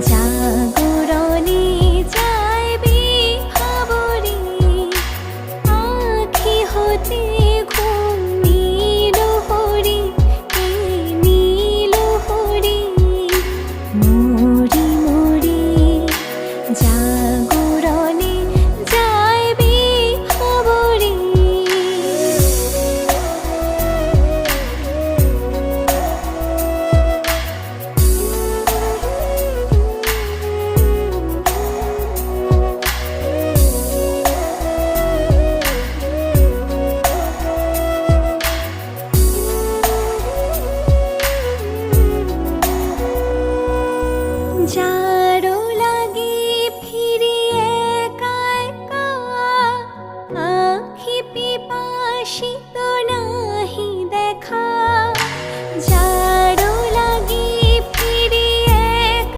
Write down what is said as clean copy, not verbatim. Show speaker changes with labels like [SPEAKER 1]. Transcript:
[SPEAKER 1] জাগরণে যাইবি ভাবরে আখি হতে ঘুম নীল হরি এ নীল হরি মরি মরি জাগরণে যাইবি ভাবরে যা